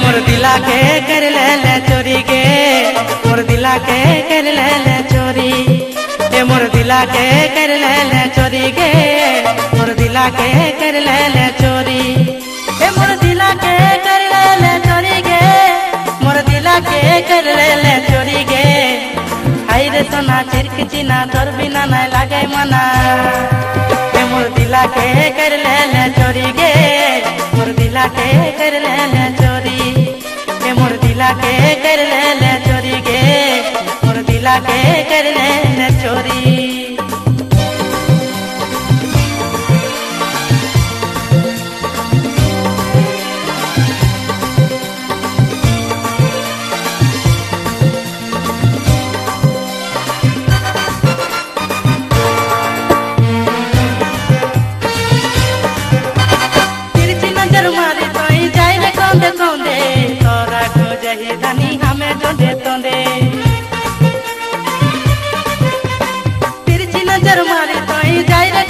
मोर दिला के कर ले चोरी गे मोर दिला के कर ले चोरी मोर दिला के कर ले चोरी गे मोर दिला के कर ले चोरी मोर दिला के कर ले चोरी गे मोर दिला के कर ले चोरी गे आई रे सोना चिरक चिना तोर बिना ना लागे मना मोर दिला के कर ले चोरी गे मोर दिला के कर ले चोरी मोर दिला के कर ले चोरी गे मोर दिला के कर ले चोरी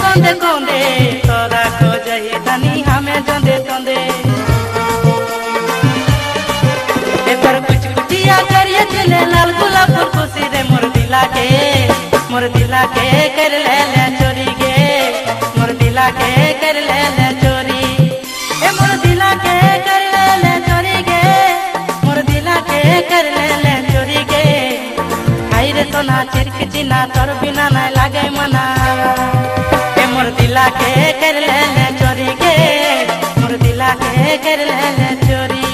कोंदे कोंदे तोरा को जही धनी हमें जोंदे तोंदे एकर कुछ कुटिया करिए चले लाल गुलाब फूल खुशी रे मोर दिला के कर ले चोरी गे मोर दिला के कर ले चोरी मोर दिला के कर ले चोरी गे मोर दिला के कर ले चोरी गे आई रे सोना चिरक चिना तोर बिना ना लागे मना मोर दिला के कर ले चोरी गे मोर दिला के कर ले चोरी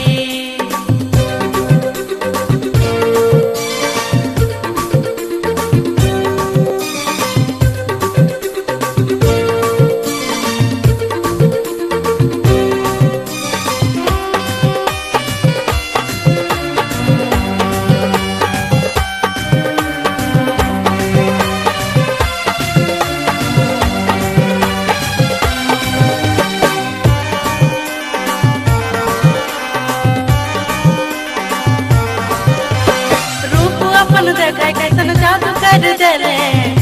देखे कैसन जादू कर देले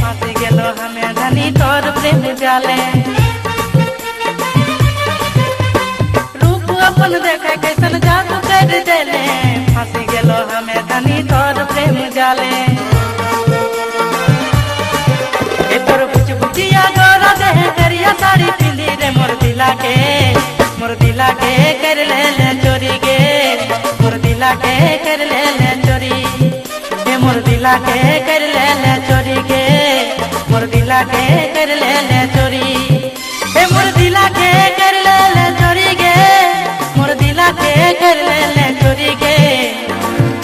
फांसी गेलो हमें धनी तोर प्रेम जाले रूप अपन देखे कैसन जादू कर देले फांसी गेलो हमें धनी तोर प्रेम जाले तोर बुच बुचिया गोरा देह करिया साड़ी पिंदी रे मोर दिला के कर ले चोरी गे मोर दिला के कर ले चोरी मोर दिला के कर ले चोरी गे मोर दिला के कर ले चोरी मोर दिला के कर ले चोरी गे मोर दिला के कर ले चोरी गे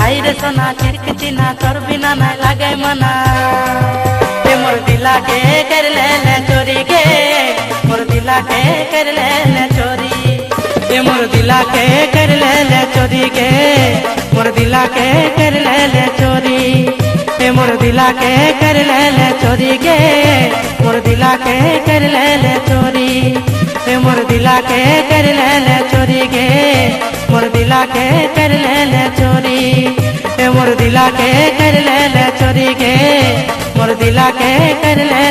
आई रे सोना चिरक चिना तोर बिना ना लागे मना मोर दिला के कर ले चोरी गे मोर दिला के कर ले चोरी मोर दिला के कर ले चोरी गे मोर दिला के कर ले चोरी मोर दिला के कर ले चोरी गे मोर दिला के कर ले चोरी मोर दिला के कर ले चोरी गे मोर दिला के कर ले चोरी मोर दिला के कर ले चोरी गे मोर दिला के कर ले